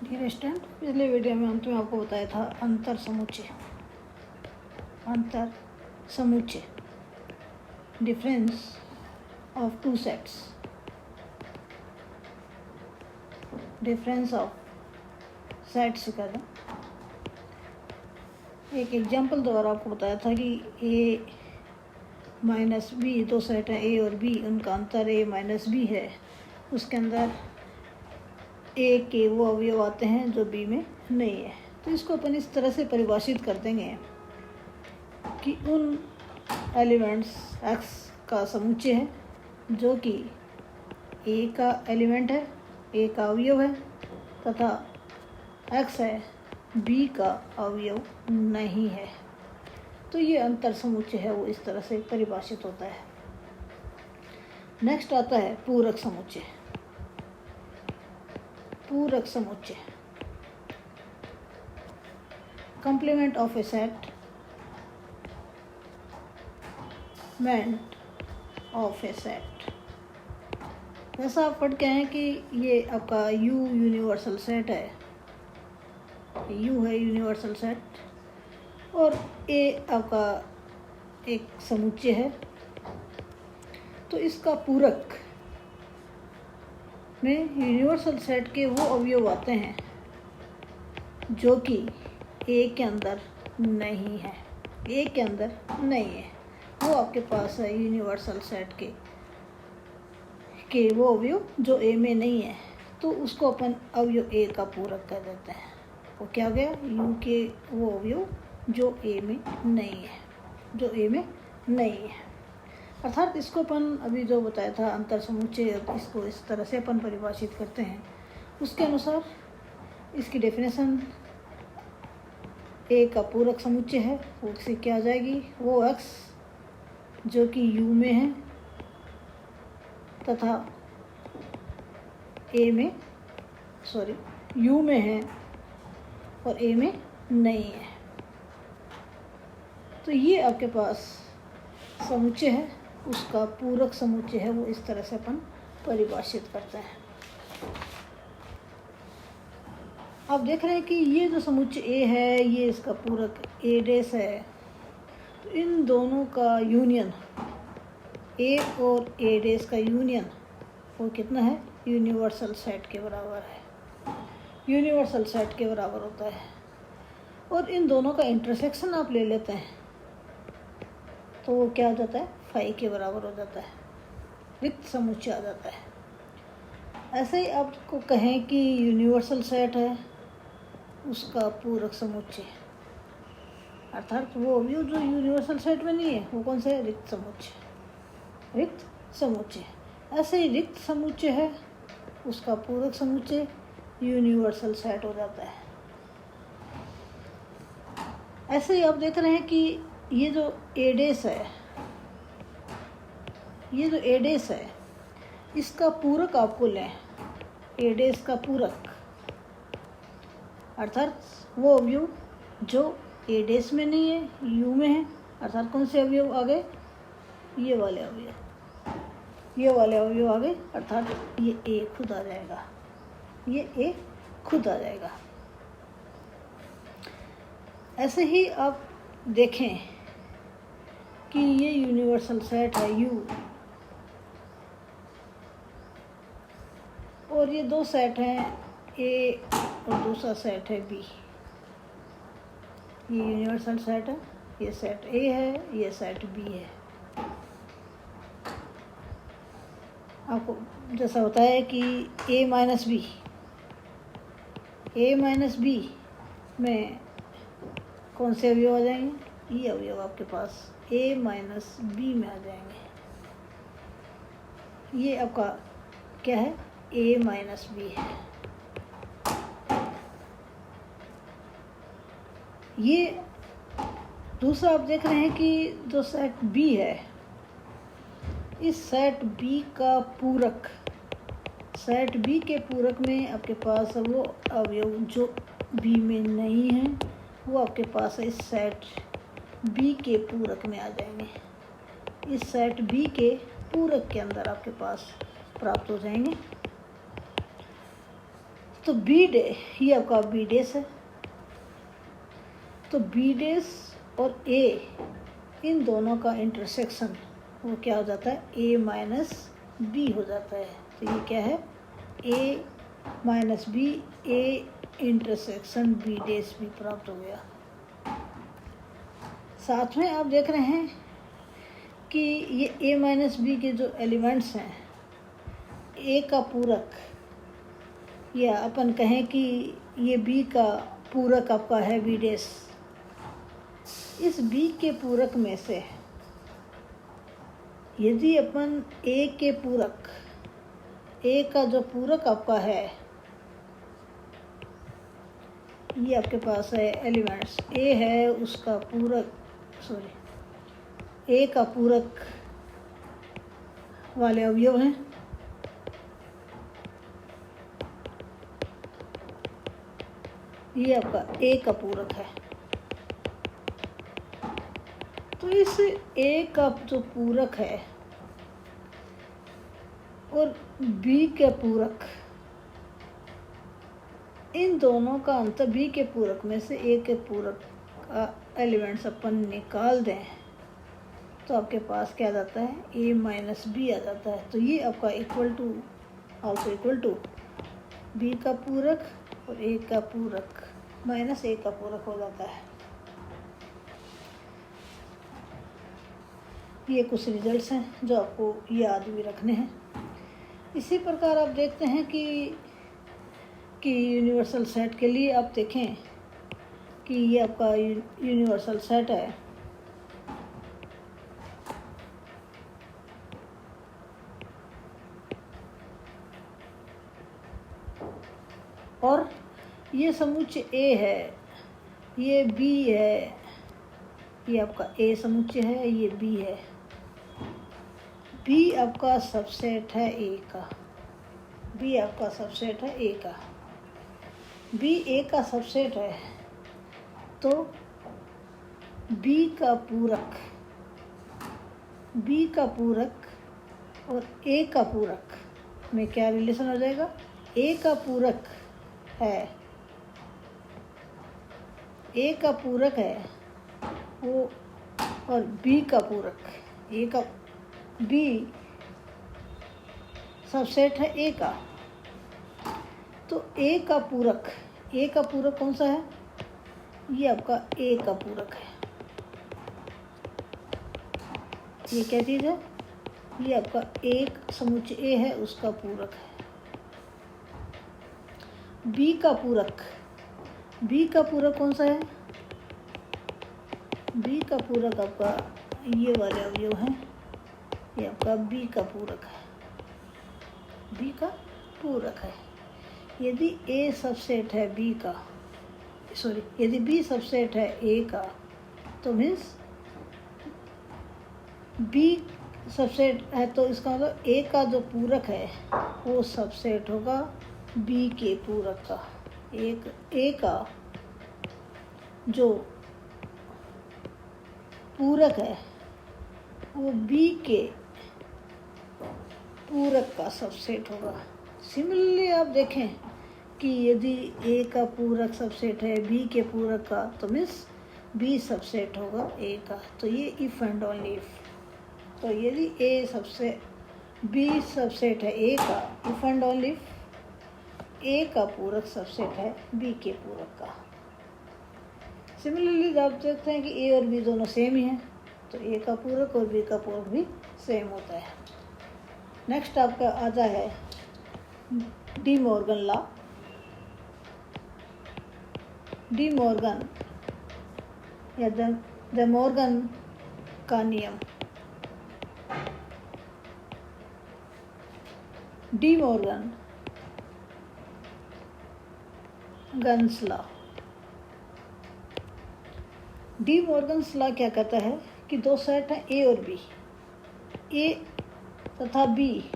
Dear student, पिछले video में हम तुम्हें आपको बताया था अंतर समुच्चय difference of two sets, difference of sets का एक एग्जांपल द्वारा आपको बताया था कि ए माइनस बी, दो सेट हैं ए और बी, उनका अंतर ए माइनस बी है। उसके अंदर ए के वो अवयव आते हैं जो बी में नहीं है। तो इसको अपन इस तरह से परिभाषित कर देंगे कि उन एलिमेंट्स एक्स का समुच्चय है जो कि ए का एलिमेंट है, ए का अवयव है, तथा एक्स है बी का अवयव नहीं है। तो ये अंतर समुच्चय है वो इस तरह से परिभाषित होता है। नेक्स्ट आता है पूरक समुच्चय। पूरक समुच्चय, complement of A set, meant of A set. जैसा आप पढ़ के हैं कि ये आपका यू यूनिवर्सल सेट है, यू है यूनिवर्सल सेट और ए आपका एक समुच्चय है। तो इसका पूरक में यूनिवर्सल सेट के वो अवयव आते हैं जो कि ए के अंदर नहीं है, ए के अंदर नहीं है। वो आपके पास है यूनिवर्सल सेट के वो अवयव जो ए में नहीं है। तो उसको अपन अवयव ए का पूरक कह देते हैं। वो क्या गया, यू के वो अवयव जो ए में नहीं है, जो ए में नहीं है। अर्थात इसको अपन अभी जो बताया था अंतर समुच्चय, इसको इस तरह से अपन परिभाषित करते हैं। उसके अनुसार इसकी डेफिनेशन ए का पूरक समुच्चय है, वो से क्या आ जाएगी, वो एक्स जो कि यू में है तथा यू में है और ए में नहीं है। तो ये आपके पास समुच्चय है, उसका पूरक समुच्चय है वो इस तरह से अपन परिभाषित करते हैं। आप देख रहे हैं कि ये जो समुच्चय ए है, ये इसका पूरक ए डेस है। तो इन दोनों का यूनियन, ए और ए डेस का यूनियन, वो कितना है, यूनिवर्सल सेट के बराबर है, यूनिवर्सल सेट के बराबर होता है। और इन दोनों का इंटरसेक्शन आप ले लेते हैं तो वो क्या हो जाता है, फाई के बराबर हो जाता है, रिक्त समुच्चय आ जाता है। ऐसे ही आपको कहें कि यूनिवर्सल सेट है, उसका पूरक समुच्चय, अर्थात वो अवयव जो यूनिवर्सल सेट में नहीं है, वो कौन सा है, रिक्त समुच्चय, रिक्त समुच्चय। ऐसे ही रिक्त समुच्चय है, उसका पूरक समुच्चय यूनिवर्सल सेट हो जाता है। ऐसे ही आप देख रहे हैं कि ये जो एडेस है, ये जो एडेस है, इसका पूरक आपको लें, एडेस का पूरक, अर्थात वो अवयव जो एडेस में नहीं है, यू में है। अर्थात कौन से अवयव आ गए, ये वाले अवयव, ये वाले अवयव आ गए, अर्थात ये ए खुद आ जाएगा, ये ए खुद आ जाएगा। ऐसे ही आप देखें कि ये यूनिवर्सल सेट है यू और ये दो सेट हैं ए और दूसरा सेट है बी। ये यूनिवर्सल सेट है, ये सेट ए है, ये सेट बी है। आपको जैसा होता है कि ए माइनस बी में कौन से अवयव आ जाएंगे, ये अवयव आपके पास ए माइनस बी में आ जाएंगे। ये आपका क्या है, ए माइनस बी है। ये दूसरा आप देख रहे हैं कि जो सेट बी है, इस सेट बी का पूरक, सेट बी के पूरक में आपके पास वो अवयव जो बी में नहीं है, वो आपके पास इस सेट बी के पूरक में आ जाएंगे। इस सेट बी के पूरक के अंदर आपके पास प्राप्त हो जाएंगे। तो बी डे ये आपका बी डेस है, तो बी डेस और ए इन दोनों का इंटरसेक्शन वो क्या हो जाता है, ए माइनस बी हो जाता है। तो ये क्या है, A minus B, A intersection B डेस भी प्राप्त हो गया। साथ में आप देख रहे हैं कि ये ए माइनस बी के जो एलिमेंट्स हैं, ए का पूरक, या अपन कहें कि ये बी का पूरक आपका है बी डेस, इस बी के पूरक में से यदि अपन ए के पूरक, ए का जो पूरक आपका है, ये आपके पास है एलिमेंट्स, ए है उसका पूरक, ए का पूरक वाले अवयव हैं, ये आपका ए का पूरक है। तो इस ए का जो पूरक है और बी के पूरक, इन दोनों का अंतर, बी के पूरक में से ए के पूरक का एलिमेंट्स अपन निकाल दें तो आपके पास क्या आ जाता है, ए माइनस बी आ जाता है। तो ये आपका equal to, also equal to B का पूरक और ए का पूरक माइनस ए का पूरक हो जाता है। ये कुछ रिजल्ट्स हैं जो आपको याद भी रखने हैं। इसी प्रकार आप देखते हैं कि यूनिवर्सल सेट के लिए आप देखें कि ये आपका यूनिवर्सल सेट है, और ये समुच्चय ए है, ये बी है, ये आपका ए समुच्चय है, ये बी है, बी आपका सबसेट है ए का, बी आपका सबसेट है ए का, बी ए का सबसेट है, तो बी का पूरक, बी का पूरक और ए का पूरक में क्या रिलेशन हो जाएगा, ए का पूरक है, ए का पूरक है वो, और बी का पूरक, ए का, बी सबसेट है ए का, तो ए का पूरक, ए का पूरक कौन सा है, ये आपका ए का पूरक है। ये क्या चीज़ है, ये आपका एक समुच्चय ए है उसका पूरक है। बी का पूरक, बी का पूरक कौन सा है, बी का पूरक आपका ये वाले अवयव हैं, ये आपका बी का पूरक है, बी का पूरक है। यदि ए सबसेट है बी का, सॉरी, यदि बी सबसेट है ए का, तो मीन्स बी सबसेट है, तो इसका मतलब ए का जो पूरक है वो सबसेट होगा बी के पूरक का। एक ए का जो पूरक है वो बी के पूरक का सबसेट होगा। सिमिलरली आप देखें कि यदि ए का पूरक सबसेट है बी के पूरक का, तो मीन्स बी सबसेट होगा ए का। तो ये इफ एंड ओनली इफ। तो यदि ए सबसे बी सबसेट है ए का, इफ एंड ओनली इफ ए का पूरक सबसेट है बी के पूरक का। सिमिलरली आप देखते हैं कि ए और बी दोनों सेम ही हैं, तो ए का पूरक और बी का पूरक भी सेम होता है। नेक्स्ट आपका आता है De Morgan law. De Morgan या द मॉर्गन का नियम। De Morgan guns law. D Morgan's law क्या कहता है कि दो सेट हैं ए और बी, ए तथा बी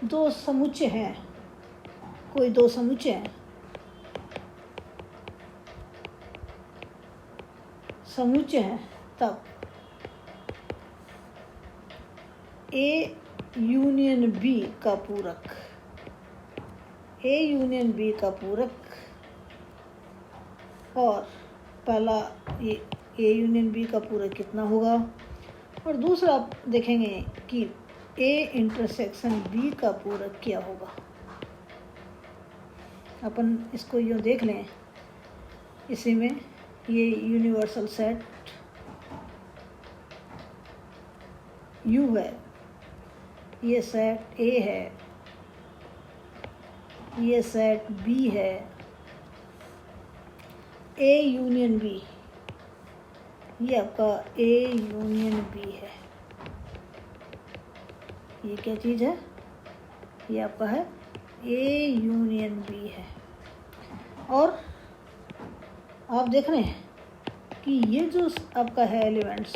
दो समुच्चय हैं, कोई दो समुच्चय हैं, समुच्चय हैं, तब ए यूनियन बी का पूरक, ए यूनियन बी का पूरक, और पहला ये ए यूनियन बी का पूरक कितना होगा, और दूसरा आप देखेंगे कि ए इंटरसेक्शन बी का पूरक क्या होगा। अपन इसको यूँ देख लें, इसी में ये यूनिवर्सल सेट यू है, ये सेट ए है, ये सेट बी है, ए यूनियन बी, ये आपका ए यूनियन बी है। ये क्या चीज़ है, ये आपका है ए यूनियन बी है। और आप देख रहे हैं कि ये जो आपका है एलिमेंट्स,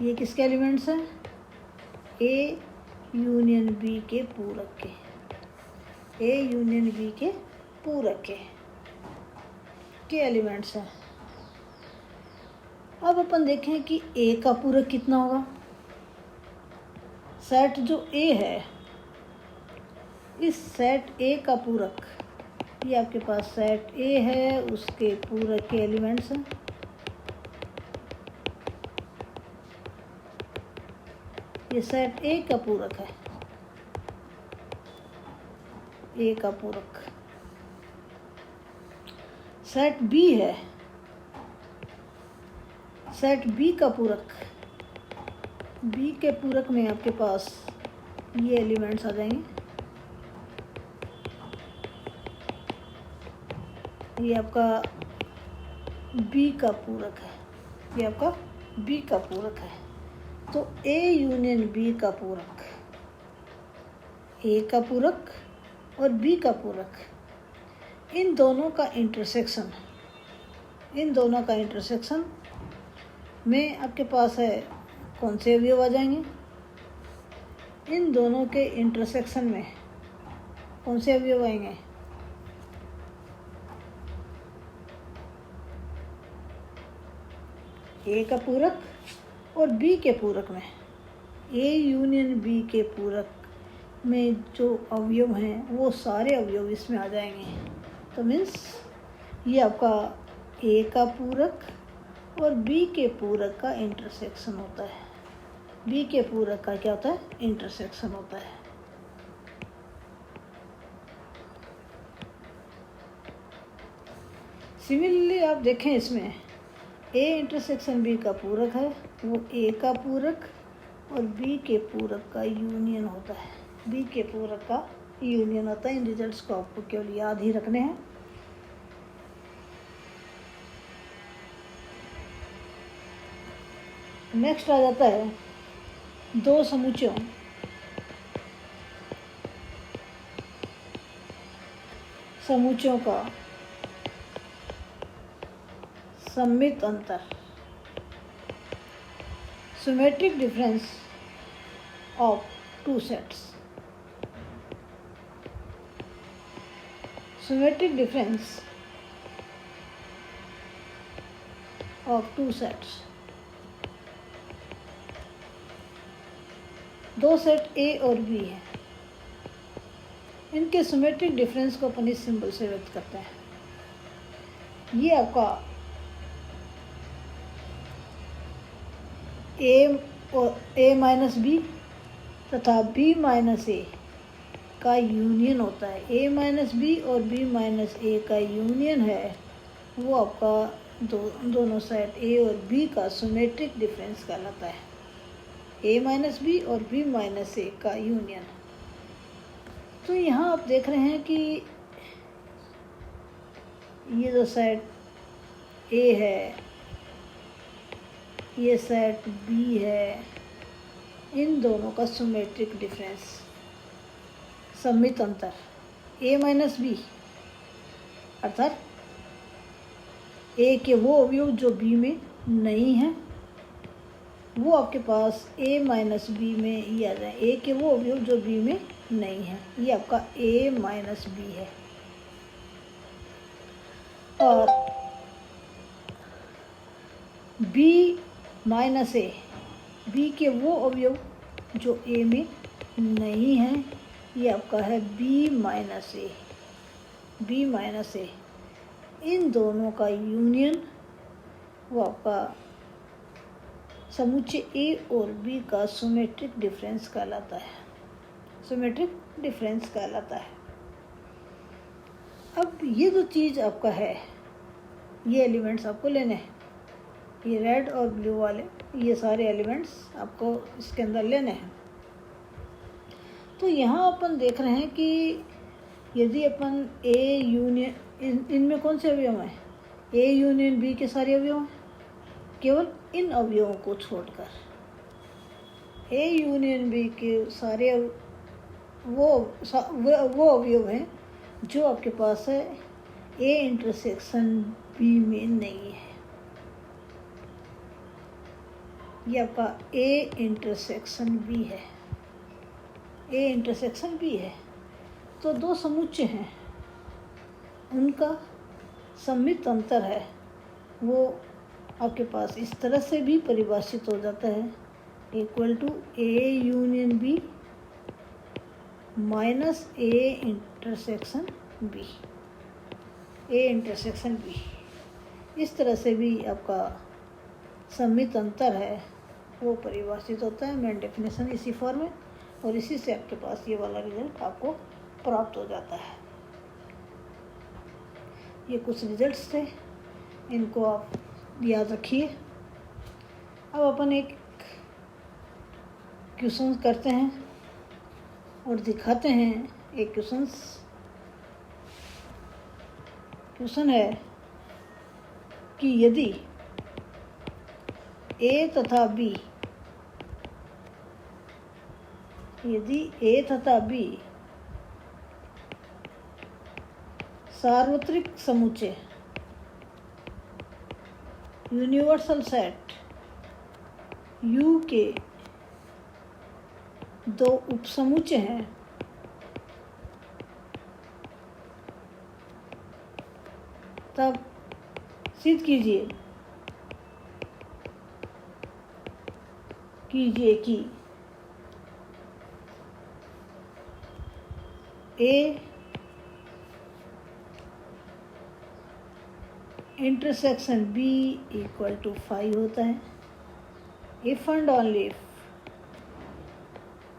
ये किसके एलिमेंट्स हैं, ए यूनियन बी के पूरक के, ए यूनियन बी के पूरक के एलिमेंट्स हैं। अब अपन देखें कि ए का पूरक कितना होगा। सेट जो ए है, इस सेट ए का पूरक, ये आपके पास सेट ए है, उसके पूरक के एलिमेंट्स हैं। ये सेट ए का पूरक है, ए का पूरक। सेट बी है, सेट बी का पूरक, बी के पूरक में आपके पास ये एलिमेंट्स आ जाएंगे। ये आपका बी का पूरक है, ये आपका बी का पूरक है। तो ए यूनियन बी का पूरक, ए का पूरक और बी का पूरक, इन दोनों का इंटरसेक्शन, इन दोनों का इंटरसेक्शन में आपके पास है कौन से अवयव आ जाएंगे। इन दोनों के इंटरसेक्शन में कौन से अवयव आएंगे, ए का पूरक और बी के पूरक में, ए यूनियन बी के पूरक में जो अवयव हैं वो सारे अवयव इसमें आ जाएंगे। तो मीन्स ये आपका ए का पूरक और बी के पूरक का इंटरसेक्शन होता है। बी के पूरक का क्या होता है, इंटरसेक्शन होता है। सिमिलरली आप देखें, इसमें ए इंटरसेक्शन बी का पूरक है, वो ए का पूरक और बी के पूरक का यूनियन होता है। बी के पूरक का यूनियन होता है। इन रिजल्ट्स को आपको केवल याद ही रखने हैं। नेक्स्ट आ जाता है दो समुच्चयों का सम्मित अंतर, symmetric difference of two sets. Symmetric difference of two sets. दो सेट ए और बी है, इनके सिमेट्रिक डिफरेंस को अपन इस सिंबल से व्यक्त करते हैं। ये आपका ए माइनस बी तथा बी माइनस ए का यूनियन होता है। ए माइनस बी और बी माइनस ए का यूनियन है, वो आपका दोनों सेट ए और बी का सिमेट्रिक डिफरेंस कहलाता है। ए माइनस बी और बी माइनस ए का यूनियन। तो यहाँ आप देख रहे हैं कि ये जो सेट ए है, ये सेट बी है, इन दोनों का सिमेट्रिक डिफरेंस, सम्मित अंतर ए माइनस बी, अर्थात ए के वो अवयव जो बी में नहीं हैं, वो आपके पास ए माइनस बी में ही आ जाए। ए के वो अवयव जो बी में नहीं है, ये आपका ए माइनस बी है। और बी माइनस ए, बी के वो अवयव जो ए में नहीं है, ये आपका है बी माइनस ए। बी माइनस ए, इन दोनों का यूनियन वो आपका समुच्चय ए और बी का सिमेट्रिक डिफरेंस कहलाता है। सिमेट्रिक डिफरेंस कहलाता है। अब ये जो चीज़ आपका है, ये एलिमेंट्स आपको लेने हैं, ये रेड और ब्लू वाले, ये सारे एलिमेंट्स आपको इसके अंदर लेने हैं। तो यहाँ अपन देख रहे हैं कि यदि अपन ए यूनियन, इनमें कौन से अवयव हैं? ए यूनियन बी के सारे अवयव हैं, केवल इन अवयवों को छोड़कर। ए यूनियन बी के सारे वो अवयव हैं जो आपके पास है ए इंटरसेक्शन बी में नहीं है। ये आपका ए इंटरसेक्शन बी है, ए इंटरसेक्शन बी है। तो दो समुच्चय हैं, उनका सम्मित अंतर है, वो आपके पास इस तरह से भी परिभाषित हो जाता है, equal to A union B minus A intersection B. A intersection B, इस तरह से भी आपका सम्मित अंतर है वो परिभाषित होता है। मेन डेफिनेशन इसी फॉर्म में, और इसी से आपके पास ये वाला रिजल्ट आपको प्राप्त हो जाता है। ये कुछ रिजल्ट्स थे, इनको आप याद रखिए। अब अपन एक क्वेश्चन करते हैं और दिखाते हैं। एक क्वेश्चन है कि यदि ए तथा बी सार्वत्रिक समुच्चय यूनिवर्सल सेट U के दो उपसमुच्चय हैं, तब सिद्ध कीजिए कि A intersection B equal to 5 होता है, if and only if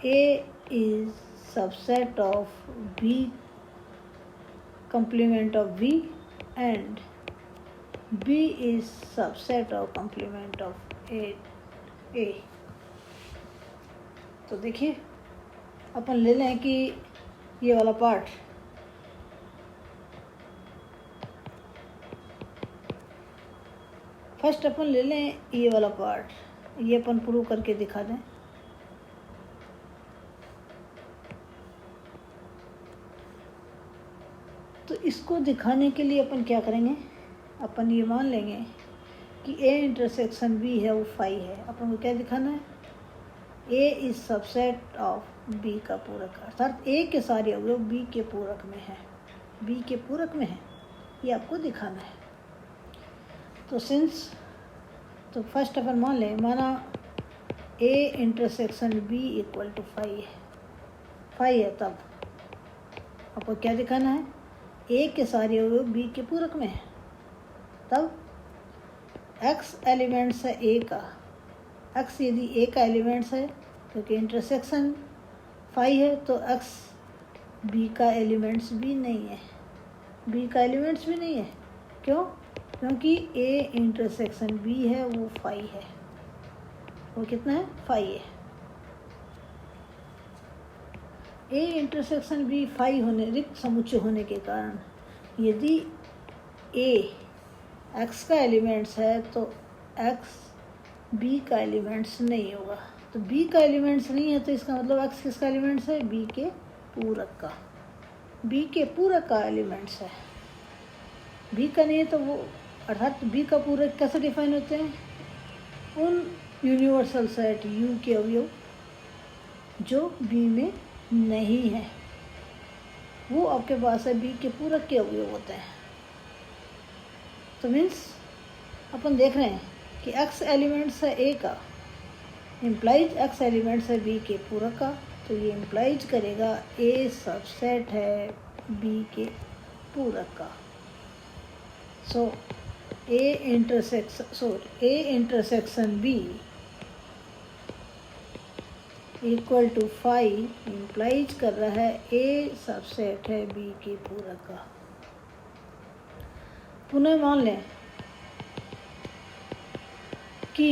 A is subset of B complement of B and B is subset of complement of A। तो देखिए अपन ले लें कि ये वाला पार्ट, फर्स्ट अपन ले लें ये वाला पार्ट, ये अपन प्रूव करके दिखा दें। तो इसको दिखाने के लिए अपन क्या करेंगे, अपन ये मान लेंगे कि ए इंटरसेक्शन बी है वो 5 है। अपन को क्या दिखाना है, ए इज सबसेट ऑफ बी का पूरक, अर्थात ए के सारे अवयव बी के पूरक में है, बी के पूरक में है, ये आपको दिखाना है। तो तो फर्स्ट अपन मान लें, माना A intersection B equal to 5 है, तब आपको क्या दिखाना है, ए के सारे अवयव बी के पूरक में है, तब एक्स एलिमेंट्स है ए का, एक्स यदि ए का एलिमेंट्स है क्योंकि इंटरसेक्शन 5 है, तो एक्स बी का एलिमेंट्स भी नहीं है, बी का एलिमेंट्स भी नहीं है। क्यों? क्योंकि ए इंटरसेक्शन बी है वो 5 है, वो कितना है, 5 है। ए इंटरसेक्शन बी 5 होने, रिक्त समुच्चय होने के कारण यदि ए एक्स का एलिमेंट्स है तो एक्स बी का एलिमेंट्स नहीं होगा। तो बी का एलिमेंट्स नहीं है तो इसका मतलब एक्स किसका एलिमेंट्स है, बी के पूरक का, बी के पूरक का एलिमेंट्स है। बी का नहीं है तो वो, अर्थात बी का पूरक कैसे डिफाइन होते हैं, उन यूनिवर्सल सेट यू के अवयव जो बी में नहीं है, वो आपके पास है बी के पूरक के अवयव होते हैं। तो मीन्स अपन देख रहे हैं कि एक्स एलिमेंट्स है ए का, इम्प्लाइज एक्स एलिमेंट्स है बी के पूरक का, तो तो ये इम्प्लाइज करेगा ए सबसेट है बी के पूरक का। So A intersection B equal to 5 implies कर रहा है ए सबसेट है बी के पूरक का। पुनः मान लें कि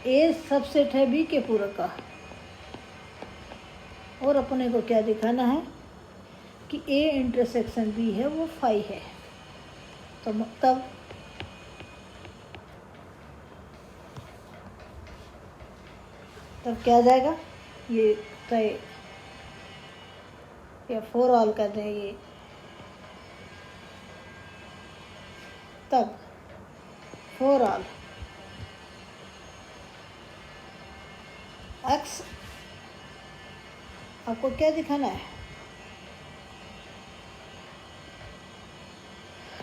ए सबसेट है बी के पूरक का, और अपने को क्या दिखाना है कि ए इंटरसेक्शन बी है वो 5 है। तो तब क्या आ जाएगा, ये तय या फॉर ऑल कर दें ये, तब फॉर ऑल एक्स आपको क्या दिखाना है,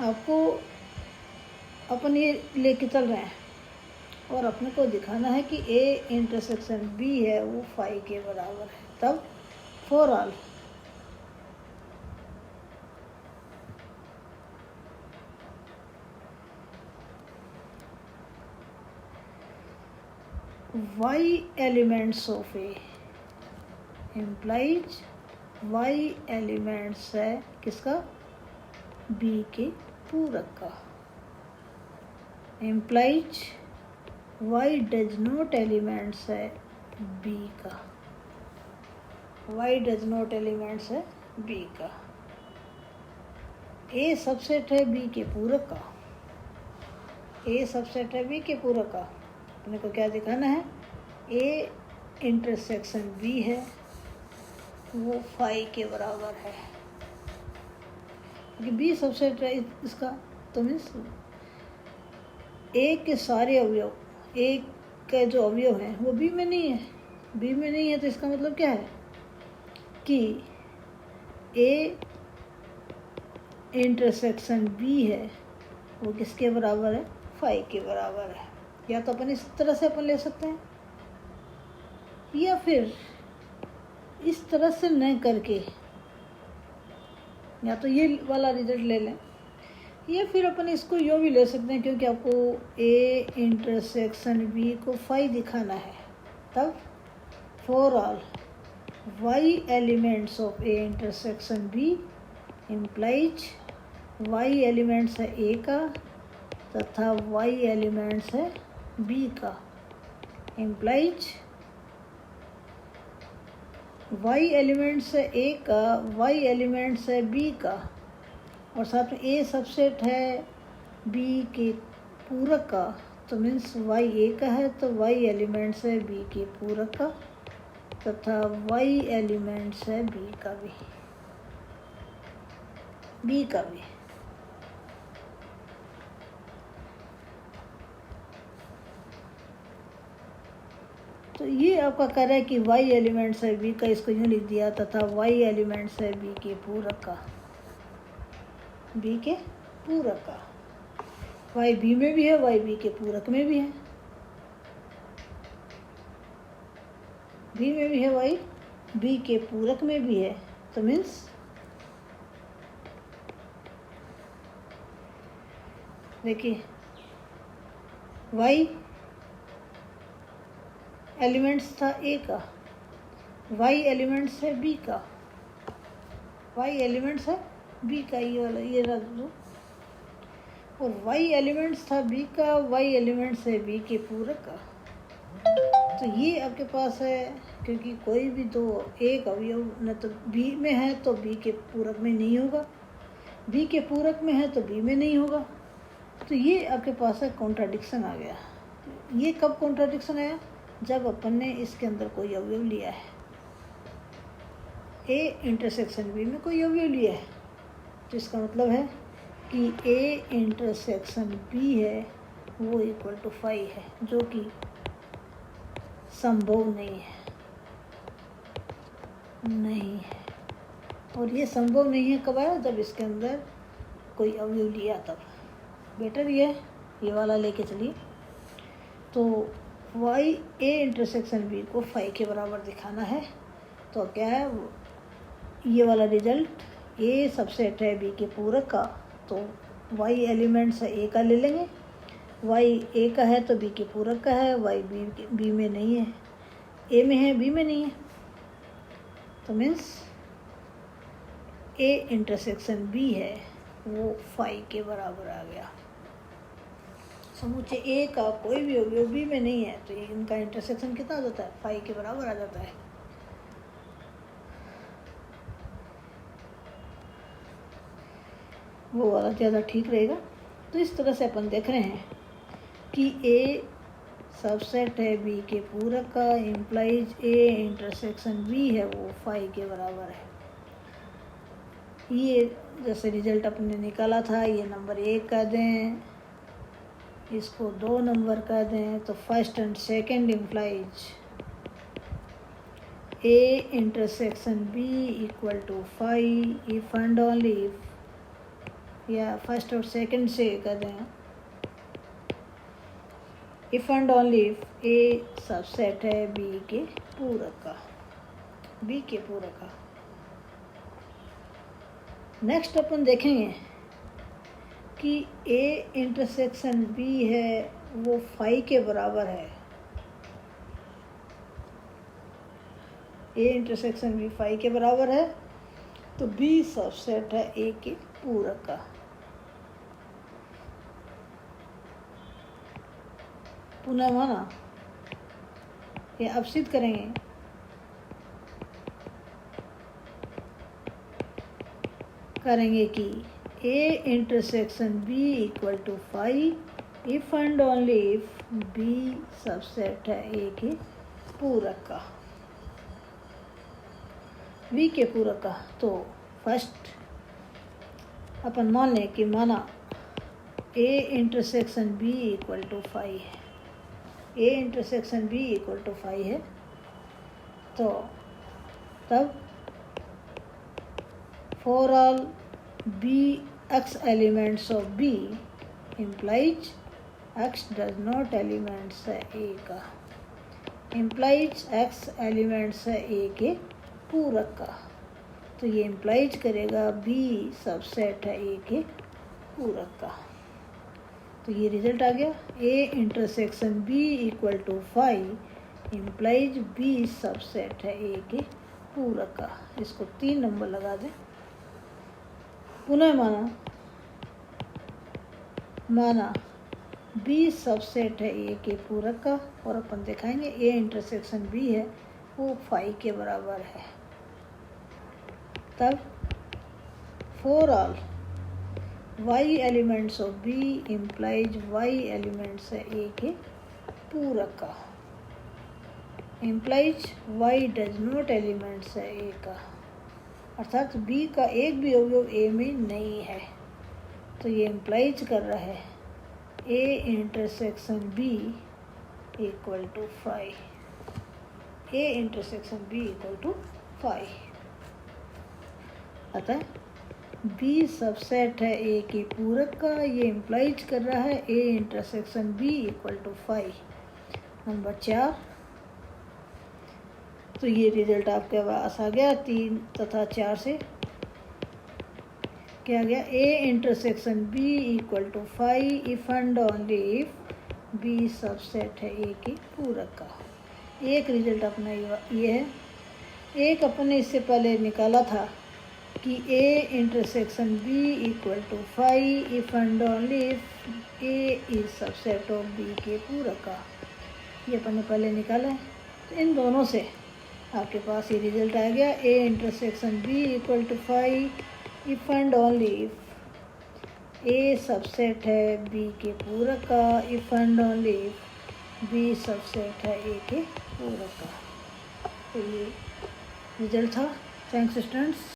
आपको अपन ये लेके चल रहे हैं और अपने को दिखाना है कि ए इंटरसेक्शन बी है वो 5 के बराबर है। तब for all y elements of A implies y elements है किसका, बी के पूरक का। Implies y does not elements है बी का, y डज नॉट एलिमेंट्स है बी का। ए सबसेट है बी के पूरक का, ए सबसेट है बी के पूरक का। अपने को क्या दिखाना है, ए इंटरसेक्शन बी है वो 5 के बराबर है, क्योंकि बी सबसेट है इसका। तो मीन्स ए के सारे अवयव, ए के जो अवयव हैं वो बी में नहीं है, बी में नहीं है। तो इसका मतलब क्या है कि ए इंटरसेक्शन बी है वो किसके बराबर है, 5 के बराबर है। या तो अपन इस तरह से अपन ले सकते हैं, या फिर इस तरह से न करके या तो ये वाला रिजल्ट ले लें, या फिर अपन इसको यूँ भी ले सकते हैं, क्योंकि आपको ए इंटरसेक्शन बी को 5 दिखाना है। तब for all y elements of A intersection B implies y elements है ए का तथा y एलिमेंट्स है बी का। इम्प्लाइज y एलिमेंट्स है ए का, y एलिमेंट्स है बी का, और साथ में ए सबसेट है बी के पूरक का। तो मीन्स y ए का है तो y एलिमेंट्स है बी के पूरक का तथा y एलिमेंट्स है बी का भी, बी का भी। तो ये आपका कह रहा है कि y एलिमेंट्स है बी का, इसको यूँ लिख दिया, तथा y एलिमेंट्स है बी के पूरक का, बी के पूरक का। y बी में भी है, y बी के पूरक में भी है, बी में भी है, y बी के पूरक में भी है। तो मीन्स देखिए y एलिमेंट्स था ए का, y एलिमेंट्स है बी का, y एलिमेंट्स है बी का, ये वाला ये रख दो, और y एलिमेंट्स था बी का, y एलिमेंट्स है बी के पूरक का। तो ये आपके पास है, क्योंकि कोई भी दो एक अवयव न तो बी में है तो बी के पूरक में नहीं होगा, बी के पूरक में है तो बी में नहीं होगा। तो ये आपके पास है कॉन्ट्राडिक्शन आ गया। ये कब कॉन्ट्राडिक्शन आया, जब अपन ने इसके अंदर कोई अवयव लिया है, ए इंटरसेक्शन बी में कोई अवयव लिया है, तो इसका मतलब है कि ए इंटरसेक्शन बी है वो इक्वल टू 5 है, जो कि संभव नहीं है, नहीं है। और ये संभव नहीं है कब आया, जब इसके अंदर कोई अवयव लिया तब। बेटर ये वाला लेके चलिए। तो y ए इंटरसेक्शन बी को 5 के बराबर दिखाना है, तो क्या है वो, ये वाला रिजल्ट ए सबसेट है बी के पूरक का, तो वाई एलिमेंट्स है ए का ले लेंगे, वाई ए का है तो बी के पूरक का है, वाई बी में नहीं है, ए में है बी में नहीं है, तो मीन्स ए इंटरसेक्शन बी है वो फाई के बराबर आ गया। समुच्चय ए का कोई भी अवयव बी में नहीं है तो इनका इंटरसेक्शन कितना आ जाता है, फाई के बराबर आ जाता है। वो वाला ज़्यादा ठीक रहेगा। तो इस तरह से अपन देख रहे हैं कि ए सबसेट है बी के पूरक का, इम्प्लाइज ए इंटरसेक्शन बी है वो फाई के बराबर है। ये जैसे रिजल्ट अपने निकाला था, ये नंबर 1 कर दें, इसको 2 नंबर कर दें, तो first and second implies A intersection B equal to phi if and only if, या फर्स्ट और सेकंड से कर दें, if and only if A subset है बी के पूरक का, बी के पूरक का। नेक्स्ट अपन देखेंगे कि ए इंटरसेक्शन बी है वो फाई के बराबर है, ए इंटरसेक्शन बी फाई के बराबर है, तो बी सबसेट है ए के पूरक का। पुनः माना ये अब सिद्ध करेंगे कि A intersection B equal to phi if and only if B subset है ए के पूरक का, बी के पूरक का। तो फर्स्ट अपन मान लें कि माना A intersection B equal to phi है, A intersection B equal to phi है, तो तब for all B X elements of B implies X does not elements है ए का, इम्प्लाइज एक्स एलिमेंट्स है ए के पूरक का। तो ये इम्प्लाइज करेगा बी सबसेट है ए के पूरक का। तो ये रिजल्ट आ गया, A intersection B equal to phi implies B subset है ए के पूरक का। इसको 3 नंबर लगा दें। पुनः माना बी सबसेट है ए के पूरक का, और अपन दिखाएंगे ए इंटरसेक्शन बी है वो फाई के बराबर है। तब for all Y elements of B implies Y elements है ए के पूरक का, implies Y does not elements है ए का, अर्थात बी का एक भी अवयव ए में नहीं है। तो ये इम्प्लाइज कर रहा है A intersection B equal to phi, A intersection B equal to phi. अतः बी सबसेट है ए के पूरक का, ये इम्प्लाइज कर रहा है A intersection B equal to phi. Number 4, तो ये रिजल्ट आपके पास आ गया 3 तथा 4 से क्या गया, A intersection B equal to phi if and only if B subset है ए के पूरक का। एक रिजल्ट अपना ये है। एक अपने इससे पहले निकाला था कि A intersection B equal to phi if and only if A is subset of B के पूरक का, ये अपन ने पहले निकाला है। तो इन दोनों से आपके पास ये रिजल्ट आ गया, A intersection B equal to phi if and only if A subset है बी के पूरक का, if and only if B subset है ए के पूरक का। तो ये रिजल्ट था। Thanks students.